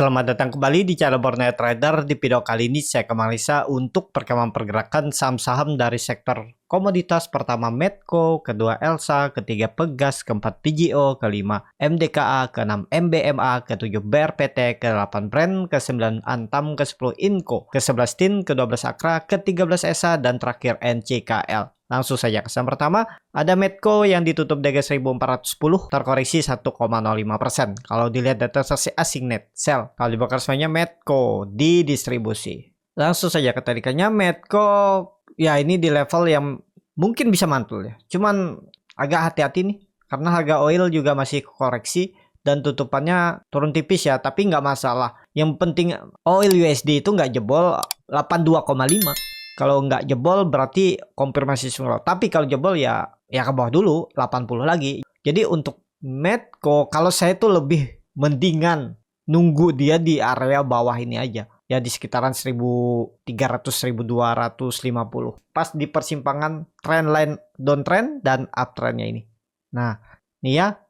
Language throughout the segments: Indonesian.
Selamat datang kembali di channel Borneo Trader. Di video kali ini saya akan analisa untuk perkembangan pergerakan saham-saham dari sektor komoditas. Pertama Medco, kedua Elsa, ketiga Pegas, keempat PGO, kelima MDKA, keenam MBMA, ketujuh BRPT, ke-8 Brand, ke-9 Antam, ke-10 Inco, ke-11 TIN, ke-12 Akra, ke-13 ESA, dan terakhir NCKL. Langsung saja kesan pertama, ada Medco yang ditutup di 1410, terkoreksi 1,05%. Kalau dilihat data transaksi asing net sell, kalau dibakar semuanya Medco di distribusi. Langsung saja ketarikannya Medco, ya ini di level yang mungkin bisa mantul ya. Cuman agak hati-hati nih, karena harga oil juga masih koreksi dan tutupannya turun tipis ya, tapi nggak masalah. Yang penting oil USD itu nggak jebol 82,5. Kalau nggak jebol berarti konfirmasi semua. Tapi kalau jebol ya ke bawah dulu 80 lagi. Jadi untuk Medco kalau saya tuh lebih mendingan nunggu dia di area bawah ini aja. Ya di sekitaran 1300 1250. Pas di persimpangan trendline downtrend dan uptrendnya ini. Nah, nih ya.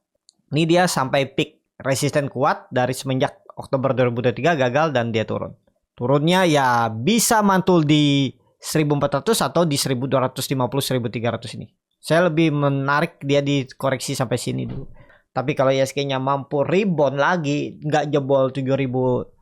Ini dia sampai peak resisten kuat dari semenjak Oktober 2023 gagal dan dia turun. Turunnya ya bisa mantul di 1400 atau di 1250 1300 ini. Saya lebih menarik dia dikoreksi sampai sini dulu. Tapi kalau ISG-nya mampu rebound lagi, nggak jebol 7030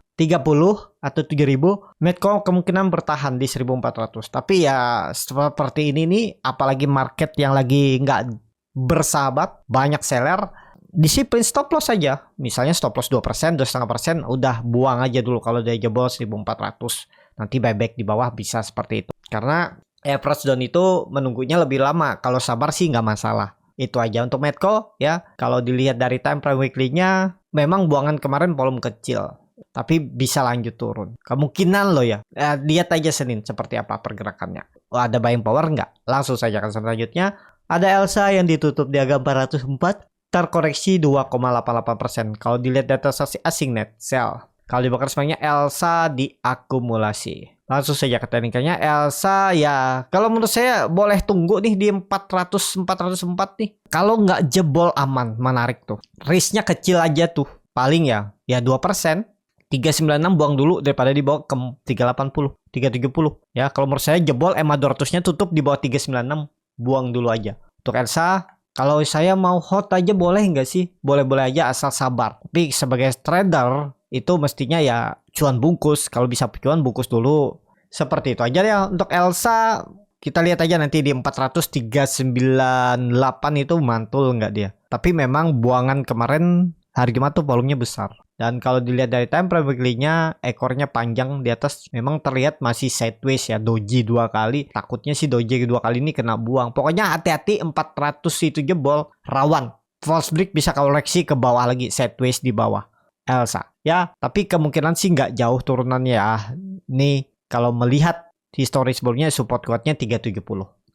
atau 7000, Medco kemungkinan bertahan di 1400. Tapi ya seperti ini nih, apalagi market yang lagi nggak bersahabat, banyak seller, disiplin stop loss saja. Misalnya stop loss 2%, 2,5%, udah buang aja dulu kalau dia jebol 1400. Nanti buyback di bawah bisa seperti itu. Karena average down itu menunggunya lebih lama. Kalau sabar sih nggak masalah. Itu aja untuk Medco ya. Kalau dilihat dari time frame weekly-nya, memang buangan kemarin volume kecil. Tapi bisa lanjut turun. Kemungkinan loh ya. Lihat aja Senin seperti apa pergerakannya. Ada buying power nggak? Langsung saja ke selanjutnya. Ada Elsa yang ditutup di harga 404. Terkoreksi 2,88%. Kalau dilihat data transaksi asing net sell. Kalau dibakar semuanya Elsa diakumulasi. Langsung saja ke teknikalnya Elsa ya. Kalau menurut saya boleh tunggu nih di 404 nih. Kalau nggak jebol aman, menarik tuh. Risknya kecil aja tuh. Paling ya 2%. 396 buang dulu daripada dibawa ke 380, 370. Ya kalau menurut saya jebol EMA 200-nya tutup di bawah 396. Buang dulu aja. Untuk Elsa, kalau saya mau hot aja boleh nggak sih? Boleh-boleh aja asal sabar. Tapi sebagai trader itu mestinya ya cuan bungkus. Kalau bisa cuan bungkus dulu. Seperti itu aja ya. Untuk Elsa kita lihat aja nanti di 403.98 itu mantul nggak dia. Tapi memang buangan kemarin hari Jumat tuh volumenya besar. Dan kalau dilihat dari time frame weekly-nya, ekornya panjang di atas memang terlihat masih sideways ya, doji 2 kali. Takutnya sih doji 2 kali ini kena buang. Pokoknya hati-hati 400 itu jebol, rawan. False break bisa koreksi ke bawah lagi, sideways di bawah. Elsa ya, tapi kemungkinan sih nggak jauh turunannya ya. Nih kalau melihat histori sebelumnya support kuatnya 370,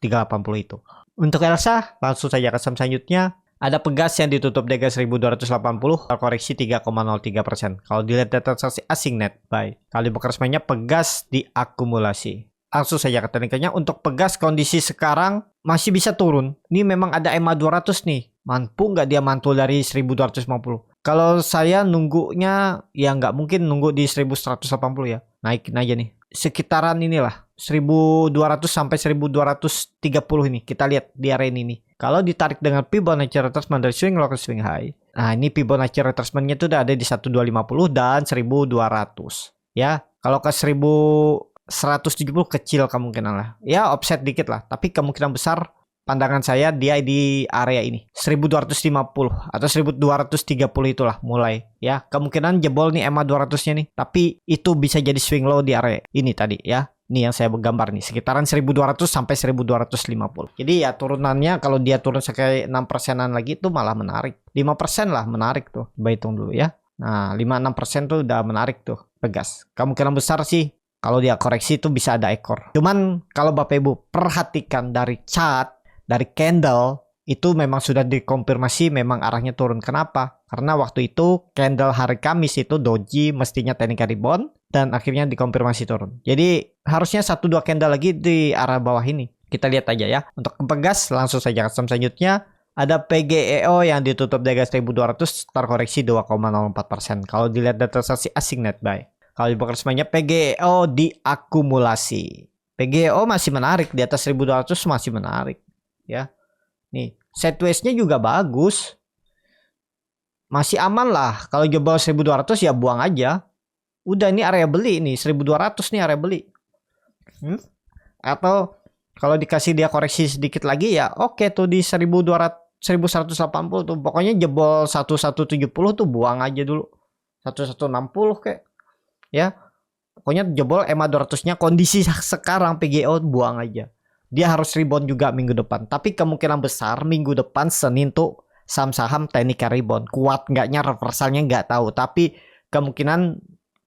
380 itu. Untuk Elsa langsung saja ke saham selanjutnya. Ada Pegas yang ditutup di 1280, terkoreksi 3,03%. Kalau dilihat data transaksi asing net buy. Kalau dibakar semuanya Pegas diakumulasi. Langsung saja ke teknikalnya. Untuk Pegas kondisi sekarang masih bisa turun. Ini memang ada EMA 200 nih. Mampu nggak dia mantul dari 1250? Kalau saya nunggunya ya nggak mungkin nunggu di 1180 ya. Naikin aja nih. Sekitaran inilah 1200 sampai 1230 ini. Kita lihat di area ini nih. Kalau ditarik dengan Fibonacci retracement dari swing low ke swing high. Nah, ini Fibonacci retracement-nya itu udah ada di 1250 dan 1200. Ya, kalau ke 1170 kecil kemungkinan lah. Ya, offset dikit lah, tapi kemungkinan besar pandangan saya dia di area ini 1250 atau 1230 itulah mulai ya. Kemungkinan jebol nih EMA 200-nya nih, tapi itu bisa jadi swing low di area ini tadi ya. Ini yang saya gambar nih, sekitaran 1200 sampai 1250. Jadi ya turunannya kalau dia turun sekali 6%-an lagi itu malah menarik. 5% lah menarik tuh. Coba hitung dulu ya. Nah, 5-6% tuh udah menarik tuh. Pegas. Kemungkinan besar sih kalau dia koreksi itu bisa ada ekor. Cuman kalau Bapak Ibu perhatikan dari chart, dari candle, itu memang sudah dikonfirmasi memang arahnya turun. Kenapa? Karena waktu itu candle hari Kamis itu doji mestinya teknik rebound dan akhirnya dikonfirmasi turun. Jadi harusnya 1-2 candle lagi di arah bawah ini. Kita lihat aja ya. Untuk Pegas langsung saja ke saham selanjutnya. Ada PGEO yang ditutup di harga 1200 terkoreksi 2,04%. Kalau dilihat data transaksi asing net buy. Kalau di broker semuanya PGEO diakumulasi. PGEO masih menarik di atas 1200 masih menarik ya. Nih, sideways-nya juga bagus. Masih aman lah. Kalau jebol 1200 ya buang aja. Udah ini area beli nih, 1200 nih area beli. Atau kalau dikasih dia koreksi sedikit lagi ya oke tuh di 1200 1180 tuh. Pokoknya jebol 1170 tuh buang aja dulu. 1160 kayak. Ya. Pokoknya jebol EMA 200-nya kondisi sekarang PGO buang aja. Dia harus rebound juga minggu depan. Tapi kemungkinan besar minggu depan Senin tuh saham-saham teknikal rebound. Kuat enggaknya reversalnya nggak tahu. Tapi kemungkinan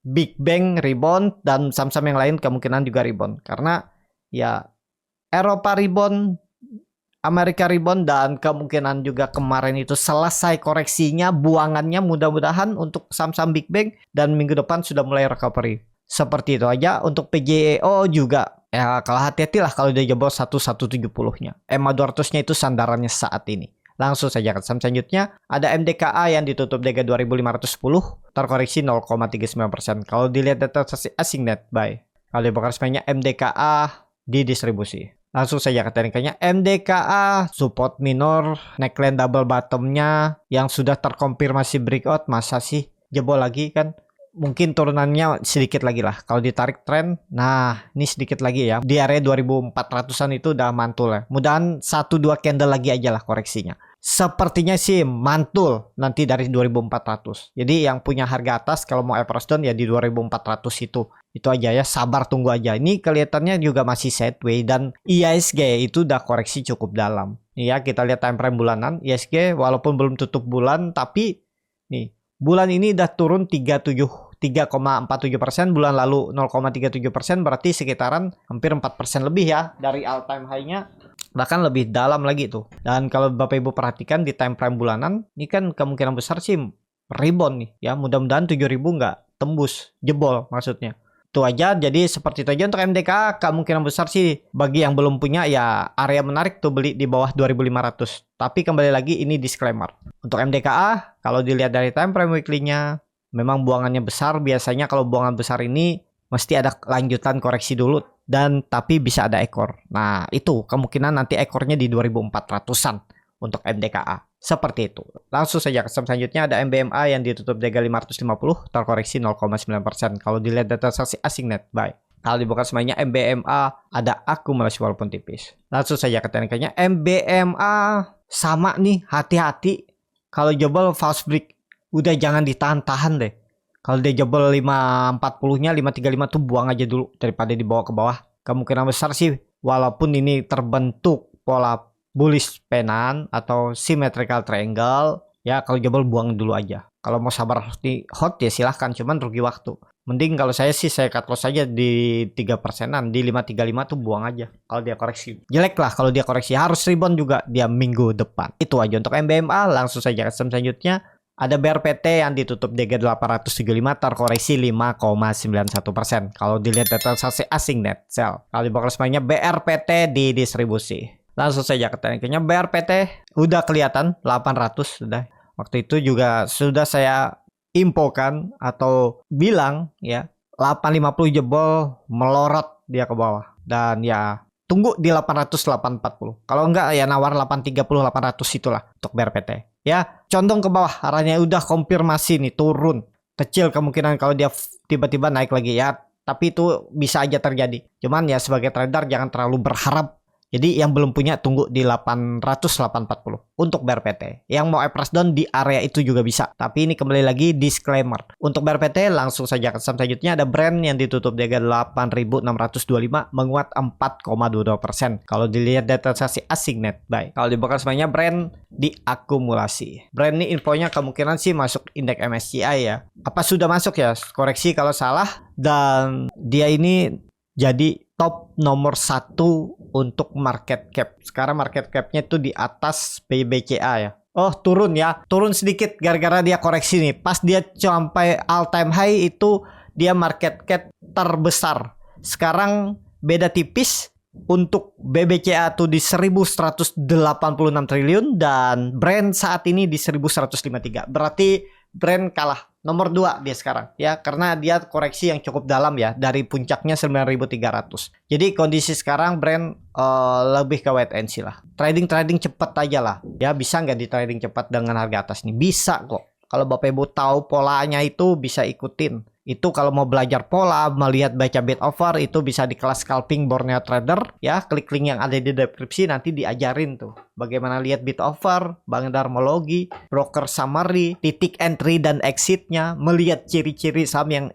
Big Bang rebound dan saham-saham yang lain kemungkinan juga rebound. Karena ya Eropa rebound, Amerika rebound, dan kemungkinan juga kemarin itu selesai koreksinya, buangannya mudah-mudahan untuk saham-saham Big Bang dan minggu depan sudah mulai recovery. Seperti itu aja. Untuk PGEO juga ya kalau hati-hati lah kalau dia jebol 1170-nya. EMA 200-nya itu sandarannya saat ini. Langsung saja ke saham selanjutnya. Ada MDKA yang ditutup di harga 2510 terkoreksi 0,39%. Kalau dilihat data asing net buy. Kalau di broker semuanya MDKA didistribusi. Langsung saja ke teknikanya. MDKA support minor, neckline double bottomnya yang sudah terkonfirmasi breakout. Masa sih jebol lagi kan? Mungkin turunannya sedikit lagi lah. Kalau ditarik tren, nah ini sedikit lagi ya. Di area 2400-an itu udah mantul ya. Mudahan 1-2 candle lagi aja lah koreksinya. Sepertinya sih mantul nanti dari 2400. Jadi yang punya harga atas kalau mau average down ya di 2400 itu. Itu aja ya, sabar tunggu aja. Ini kelihatannya juga masih sideways dan IISG itu udah koreksi cukup dalam. Ya, kita lihat time frame bulanan. IISG walaupun belum tutup bulan tapi nih bulan ini udah turun 3,47%, bulan lalu 0,37%, berarti sekitaran hampir 4% lebih ya dari all time high-nya, bahkan lebih dalam lagi tuh. Dan kalau Bapak Ibu perhatikan di time frame bulanan, ini kan kemungkinan besar sih rebound nih ya, mudah-mudahan 7.000 nggak tembus, jebol maksudnya. Itu aja, jadi seperti itu aja untuk MDK. Kemungkinan besar sih bagi yang belum punya ya area menarik tuh beli di bawah 2.500. Tapi kembali lagi ini disclaimer. Untuk MDKA kalau dilihat dari time frame weekly-nya memang buangannya besar. Biasanya kalau buangan besar ini mesti ada lanjutan koreksi dulu dan tapi bisa ada ekor. Nah, itu kemungkinan nanti ekornya di 2400-an untuk MDKA. Seperti itu. Langsung saja ke selanjutnya ada MBMA yang ditutup di harga 550 terkoreksi 0,9%. Kalau dilihat data transaksi asing net buy. Kalau dibuka semuanya MBMA ada akumulasi walaupun tipis. Langsung saja ke teknikanya. MBMA sama nih, hati-hati. Kalau jebol false break udah jangan ditahan-tahan deh. Kalau dia jebol 540-nya 535 tuh buang aja dulu daripada dibawa ke bawah. Kemungkinan besar sih walaupun ini terbentuk pola bullish penan atau symmetrical triangle ya, kalau jebol buang dulu aja. Kalau mau sabar di hot ya silahkan, cuman rugi waktu. Mending kalau saya sih saya cut loss aja di 3%-an, di 535 tuh buang aja kalau dia koreksi. Jelek lah kalau dia koreksi, harus rebound juga dia minggu depan. Itu aja untuk MBMA. Langsung saja ke selanjutnya. Ada BRPT yang ditutup di harga 875 terkoreksi 5,91%. Kalau dilihat data transaksi asing net sell. Kalau di broker semuanya BRPT didistribusi. Langsung saja ke tekniknya. BRPT udah kelihatan 800 sudah. Waktu itu juga sudah saya infokan atau bilang ya 850 jebol melorot dia ke bawah. Dan ya tunggu di 800 840. Kalau enggak ya nawar 830 800 itulah untuk BRPT. Ya condong ke bawah, arahnya udah konfirmasi nih turun. Kecil kemungkinan kalau dia tiba-tiba naik lagi ya. Tapi itu bisa aja terjadi. Cuman ya sebagai trader jangan terlalu berharap. Jadi yang belum punya tunggu di 800 840 untuk BRPT. Yang mau average down di area itu juga bisa. Tapi ini kembali lagi disclaimer. Untuk BRPT langsung saja ke saham selanjutnya. Ada brand yang ditutup di harga 8.625 menguat 4,22%. Kalau dilihat data transaksi asing net buy. Kalau dibuka semuanya brand diakumulasi. Brand ini infonya kemungkinan sih masuk indeks MSCI ya. Apa sudah masuk ya? Koreksi kalau salah. Dan dia ini jadi top nomor 1 untuk market cap. Sekarang market capnya itu di atas BBCA ya. Oh turun ya. Turun sedikit gara-gara dia koreksi nih. Pas dia sampai all time high itu dia market cap terbesar. Sekarang beda tipis untuk BBCA tuh di 1186 triliun dan Brent saat ini di 1153. Berarti Brent kalah. Nomor 2 dia sekarang ya, karena dia koreksi yang cukup dalam ya, dari puncaknya 9.300. Jadi kondisi sekarang Brent lebih ke wait and see lah. Trading cepat aja lah. Ya bisa nggak di trading cepat dengan harga atas nih? Bisa kok. Kalau Bapak Ibu tahu polanya itu bisa ikutin. Itu kalau mau belajar pola, melihat baca bid offer, itu bisa di kelas scalping Borneo Trader ya. Klik link yang ada di deskripsi, nanti diajarin tuh bagaimana lihat bid offer, bandarmologi, broker summary, titik entry dan exitnya, melihat ciri-ciri saham yang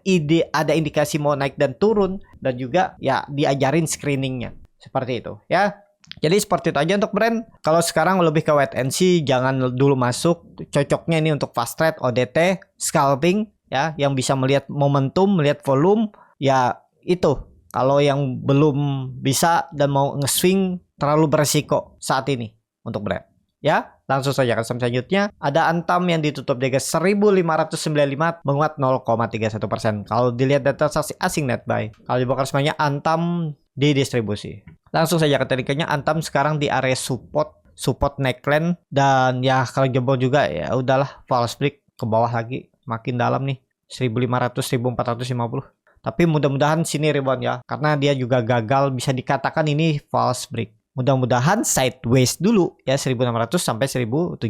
ada indikasi mau naik dan turun, dan juga ya diajarin screeningnya. Seperti itu ya. Jadi seperti itu aja untuk Brent. Kalau sekarang lebih ke wait and see, jangan dulu masuk. Cocoknya ini untuk fast trade, ODT, scalping ya, yang bisa melihat momentum, melihat volume ya. Itu kalau yang belum bisa dan mau nge-swing terlalu beresiko saat ini untuk Brent ya. Langsung saja ke saham selanjutnya. Ada Antam yang ditutup di 1595 menguat 0,31%. Kalau dilihat data transaksi asing net buy, kalau dibongkar semuanya Antam didistribusi. Langsung saja ke tekniknya. Antam sekarang di area support neckline, dan ya kalau jebol juga ya udahlah, false break ke bawah lagi, makin dalam nih 1500 1450. Tapi mudah-mudahan sini rebound ya, karena dia juga gagal, bisa dikatakan ini false break. Mudah-mudahan sideways dulu ya, 1600 sampai 1750.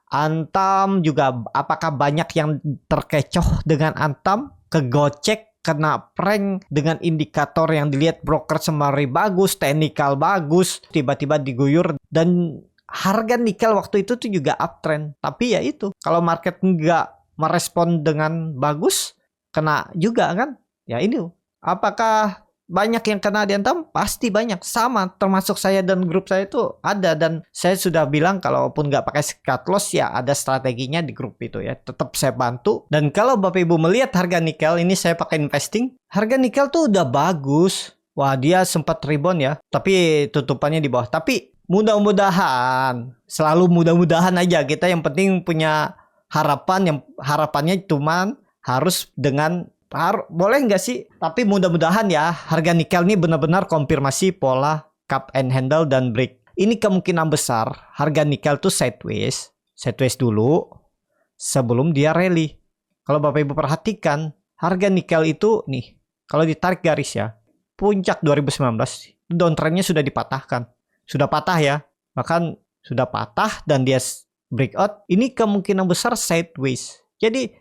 Antam juga, apakah banyak yang terkecoh dengan Antam? Kegocek, kena prank dengan indikator yang dilihat broker summary bagus, technical bagus, tiba-tiba diguyur, dan harga nikel waktu itu tuh juga uptrend. Tapi ya itu, kalau market nggak merespon dengan bagus, kena juga kan? Ya ini, apakah banyak yang kena di Antam? Pasti banyak, sama termasuk saya dan grup saya itu ada, dan saya sudah bilang kalaupun nggak pakai cut loss ya ada strateginya di grup itu ya, tetap saya bantu. Dan kalau Bapak Ibu melihat harga nikel ini, saya pakai investing, harga nikel tuh udah bagus. Wah, dia sempat rebound ya, tapi tutupannya di bawah. Tapi mudah-mudahan, selalu mudah-mudahan aja kita, yang penting punya harapan, yang harapannya cuman harus dengan boleh nggak sih? Tapi mudah-mudahan ya harga nikel ini benar-benar konfirmasi pola cup and handle dan break. Ini kemungkinan besar harga nikel tuh sideways dulu sebelum dia rally. Kalau Bapak Ibu perhatikan, harga nikel itu nih, kalau ditarik garis ya, puncak 2019 downtrendnya sudah dipatahkan. Sudah patah ya, bahkan sudah patah dan dia breakout. Ini kemungkinan besar sideways. Jadi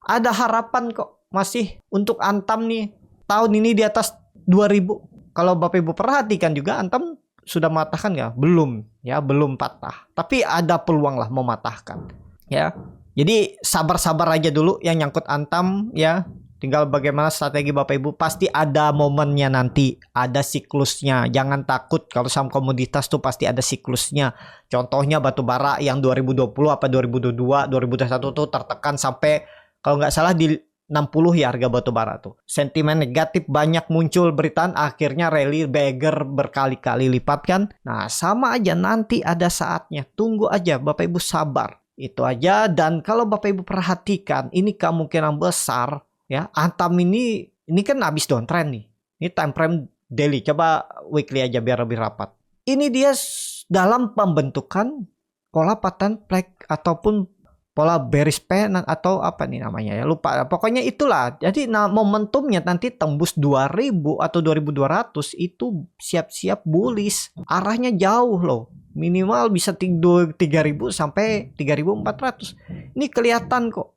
ada harapan kok masih untuk Antam nih tahun ini di atas 2000. Kalau Bapak Ibu perhatikan juga, Antam sudah mematahkan ya? Belum ya, belum patah. Tapi ada peluang lah mematahkan ya. Jadi sabar-sabar aja dulu yang nyangkut Antam ya. Tinggal bagaimana strategi Bapak Ibu, pasti ada momennya nanti, ada siklusnya. Jangan takut, kalau saham komoditas tuh pasti ada siklusnya. Contohnya batubara yang 2020 apa 2022, 2021 tuh tertekan sampai kalau nggak salah di 60 ya harga batubara tuh. Sentimen negatif banyak muncul beritaan, akhirnya rally beggar berkali-kali lipat kan. Nah sama aja, nanti ada saatnya. Tunggu aja, Bapak Ibu sabar. Itu aja. Dan kalau Bapak Ibu perhatikan, ini kemungkinan besar ya, Antam ini kan habis downtrend nih. Ini time frame daily. Coba weekly aja biar lebih rapat. Ini dia dalam pembentukan pola pattern flag ataupun pola bearish pen atau apa nih namanya ya, lupa. Pokoknya itulah. Jadi momentumnya nanti tembus 2000 atau 2200 itu siap-siap bullish. Arahnya jauh loh. Minimal bisa 3000 sampai 3400. Ini kelihatan kok.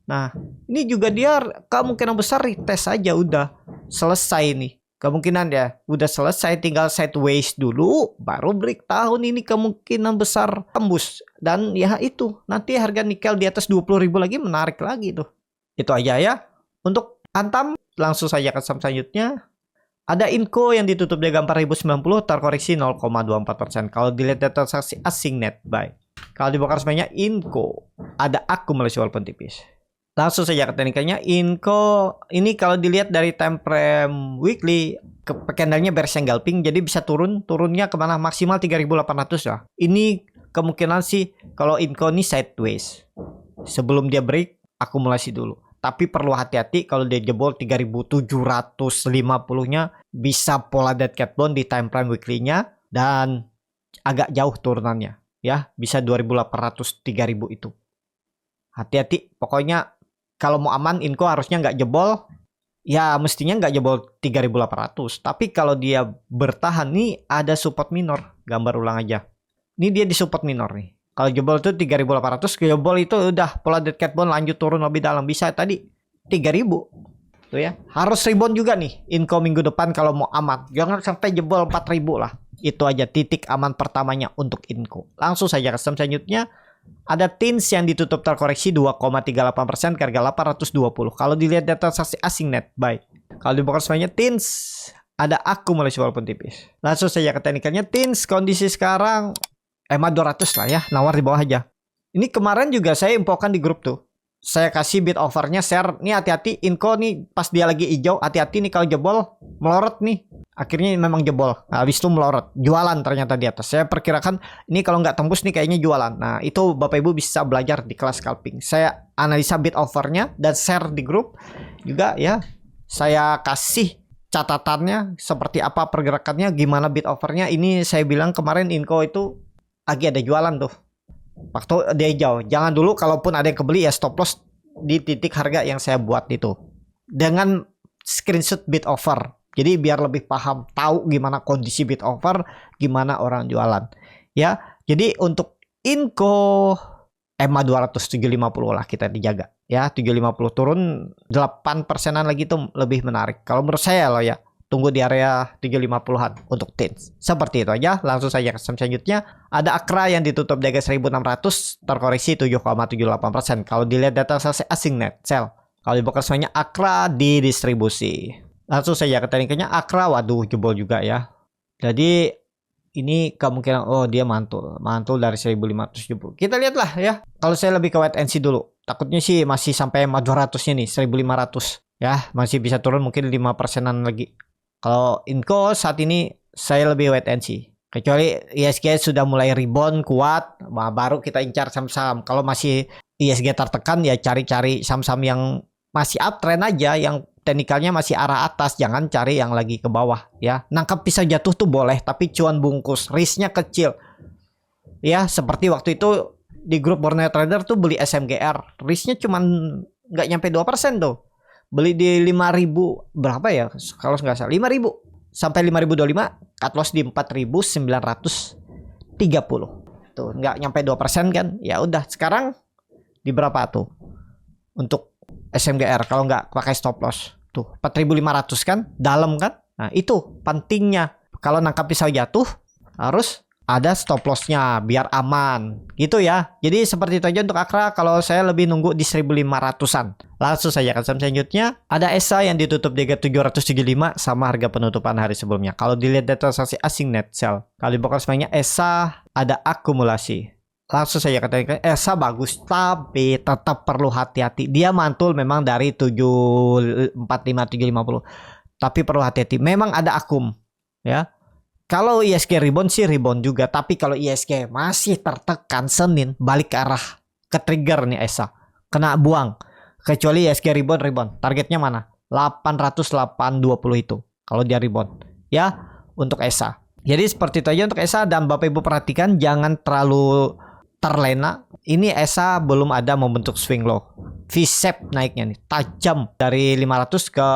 Nah, ini juga dia kemungkinan besar retest aja udah selesai nih. Kemungkinan ya udah selesai, tinggal sideways dulu baru break. Tahun ini kemungkinan besar tembus, dan ya itu nanti harga nikel di atas 20.000 lagi, menarik lagi tuh. Itu aja ya untuk Antam. Langsung saja ke saham selanjutnya. Ada Inco yang ditutup di 4090, terkoreksi 0,24%. Kalau dilihat data transaksi asing net buy, kalau dibongkar semuanya Inco ada akumulasi walaupun tipis. Langsung saja ke teknikanya. Inco ini kalau dilihat dari time frame weekly, candlenya bearish scalping, jadi bisa turunnya kemana, maksimal 3.800 ya. Ini kemungkinan sih kalau Inco ini sideways sebelum dia break akumulasi dulu. Tapi perlu hati-hati kalau dia jebol 3.750-nya bisa pola dead cat bone di time frame weekly-nya dan agak jauh turunannya ya, bisa 2.800 3.000 itu. Hati-hati, pokoknya kalau mau aman Inco harusnya nggak jebol. Ya mestinya nggak jebol 3.800. Tapi kalau dia bertahan nih ada support minor. Gambar ulang aja. Ini dia di support minor nih. Kalau jebol itu 3.800, jebol itu udah pola dead cat bone lanjut turun lebih dalam. Bisa tadi 3.000. Tuh ya. Harus rebound juga nih Inco minggu depan kalau mau aman. Jangan sampai jebol 4.000 lah. Itu aja titik aman pertamanya untuk Inco. Langsung saja custom selanjutnya. Ada TINS yang ditutup terkoreksi 2,38% ke harga 820. Kalau dilihat data transaksi asing net buy. Kalau dibongkar semuanya TINS ada akumulasi walaupun tipis. Langsung saja ke teknikalnya. TINS kondisi sekarang EMA 200 lah ya, nawar di bawah aja. Ini kemarin juga saya infokan di grup tuh. Saya kasih bid offernya share. Nih hati-hati Inco nih pas dia lagi hijau, hati-hati nih kalau jebol melorot nih. Akhirnya memang jebol. Nah, habis itu melorot. Jualan ternyata di atas. Saya perkirakan ini kalau nggak tembus nih kayaknya jualan. Nah itu Bapak Ibu bisa belajar di kelas scalping. Saya analisa bid offernya dan share di grup. Juga ya. Saya kasih catatannya seperti apa pergerakannya. Gimana bid offernya. Ini saya bilang kemarin Inco itu lagi ada jualan tuh. Waktu dia hijau. Jangan dulu kalaupun ada yang kebeli ya stop loss di titik harga yang saya buat itu. Dengan screenshot bid offer. Jadi biar lebih paham, tahu gimana kondisi bid offer, gimana orang jualan. Ya, jadi untuk Inco EMA 200 750 lah kita dijaga. Ya, 750 turun 8%-an lagi tuh lebih menarik. Kalau menurut saya loh ya, tunggu di area 750-an untuk TINS. Seperti itu aja. Langsung saja ke selanjutnya. Ada Akra yang ditutup di harga 1.600, terkoreksi 7,78%. Kalau dilihat data asing net sell. Kalau dibongkar semuanya Akra didistribusi. Langsung saja ke tekniknya. Akra waduh jebol juga ya. Jadi ini kemungkinan dia mantul dari 1.570. Kita lihatlah ya. Kalau saya lebih ke wait and see dulu. Takutnya sih masih sampai 200-nya nih 1.500 ya, masih bisa turun mungkin 5%-an lagi. Kalau Inco saat ini saya lebih wait and see. Kecuali ISG sudah mulai rebound kuat, baru kita incar saham-saham. Kalau masih ISG tertekan ya cari-cari saham-saham yang masih uptrend aja, yang teknikalnya masih arah atas, jangan cari yang lagi ke bawah ya. Nangkap pisau jatuh tuh boleh, tapi cuan bungkus, risknya kecil. Ya, seperti waktu itu di grup Borneo Trader tuh beli SMGR, risknya cuman nggak nyampe 2% tuh. Beli di 5.000 berapa ya? Kalau nggak salah 5.000 sampai 5.025, cut loss di 4.930. Tuh, nggak nyampe 2% kan? Ya udah, sekarang di berapa tuh? Untuk SMGR kalau nggak pakai stop loss. Tuh 4.500 kan, dalam kan. Nah itu pentingnya kalau nangkap pisau jatuh harus ada stop lossnya biar aman gitu ya. Jadi seperti itu aja untuk Akra. Kalau saya lebih nunggu di 1.500-an. Langsung saja ke saham selanjutnya. Ada ESA yang ditutup di harga 775 sama harga penutupan hari sebelumnya. Kalau dilihat data transaksi asing net sell, kalau dibongkar semuanya ESA ada akumulasi. Langsung saya katakan ESA bagus, tapi tetap perlu hati-hati. Dia mantul memang dari 745 750. Tapi perlu hati-hati. Memang ada akum ya. Kalau ISG rebound sih rebound juga, tapi kalau ISG masih tertekan Senin balik ke arah ke trigger nih ESA. Kena buang. Kecuali ISG rebound. Targetnya mana? 800-820 itu. Kalau dia rebound. Ya, untuk ESA. Jadi seperti itu aja untuk ESA, dan Bapak Ibu perhatikan jangan terlalu terlena. Ini ESA belum ada membentuk swing low. V-shape naiknya nih, tajam dari 500 ke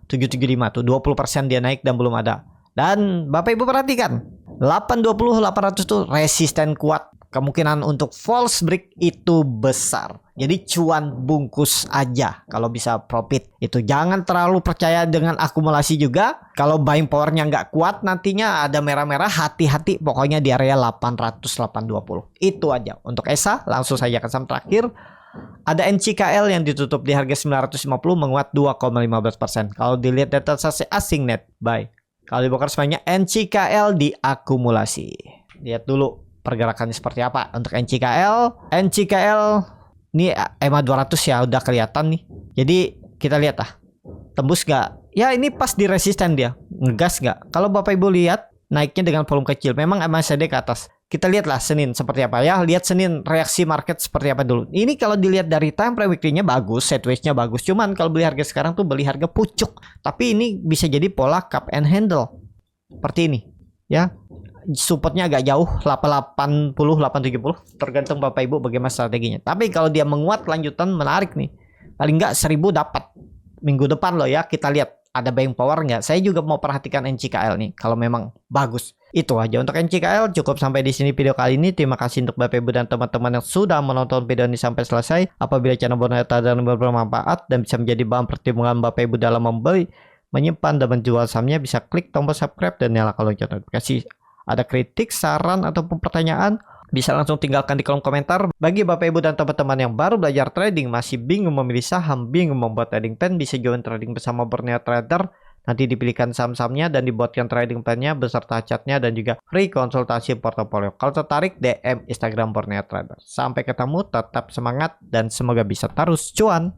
775 tuh, 20% dia naik dan belum ada. Dan Bapak Ibu perhatikan, 820 800 tuh resisten kuat. Kemungkinan untuk false break itu besar. Jadi cuan bungkus aja kalau bisa profit. Itu jangan terlalu percaya dengan akumulasi juga. Kalau buying powernya nggak kuat, nantinya ada merah-merah, hati-hati pokoknya di area 800 820. Itu aja untuk ESA. Langsung saja ke saham terakhir. Ada NCKL yang ditutup di harga 950 menguat 2,15%. Kalau dilihat data transaksi asing net buy. Kalau dibongkar semuanya NCKL diakumulasi. Lihat dulu pergerakannya seperti apa untuk NCKL. NCKL ini EMA 200 ya udah kelihatan nih. Jadi kita lihat tembus nggak? Ya ini pas di resisten dia, ngegas nggak? Kalau Bapak Ibu lihat naiknya dengan volume kecil, memang MACD ke atas. Kita lihatlah Senin seperti apa ya. Lihat Senin reaksi market seperti apa dulu. Ini kalau dilihat dari time frame weekly-nya bagus, sideways-nya bagus. Cuman kalau beli harga sekarang tuh beli harga pucuk. Tapi ini bisa jadi pola cup and handle. Seperti ini ya. Supportnya agak jauh 880, 870 tergantung Bapak Ibu bagaimana strateginya. Tapi kalau dia menguat lanjutan menarik nih. Paling enggak 1000 dapat. Minggu depan loh ya, kita lihat ada buying power nggak. Saya juga mau perhatikan NCKL nih kalau memang bagus. Itu aja untuk NCKL. Cukup sampai di sini video kali ini. Terima kasih untuk Bapak Ibu dan teman-teman yang sudah menonton video ini sampai selesai. Apabila channel Borneo Trader bermanfaat dan bisa menjadi bahan pertimbangan Bapak Ibu dalam membeli, menyimpan dan menjual sahamnya, bisa klik tombol subscribe dan nyalakan lonceng notifikasi. Ada kritik, saran ataupun pertanyaan, bisa langsung tinggalkan di kolom komentar. Bagi Bapak Ibu dan teman-teman yang baru belajar trading, masih bingung memilih saham, bingung membuat trading plan, bisa join trading bersama Borneo Trader. Nanti dipilihkan saham-sahamnya dan dibuatkan trading plan-nya beserta chartnya dan juga free konsultasi portofolio. Kalau tertarik, DM Instagram Borneo Trader. Sampai ketemu, tetap semangat dan semoga bisa terus cuan.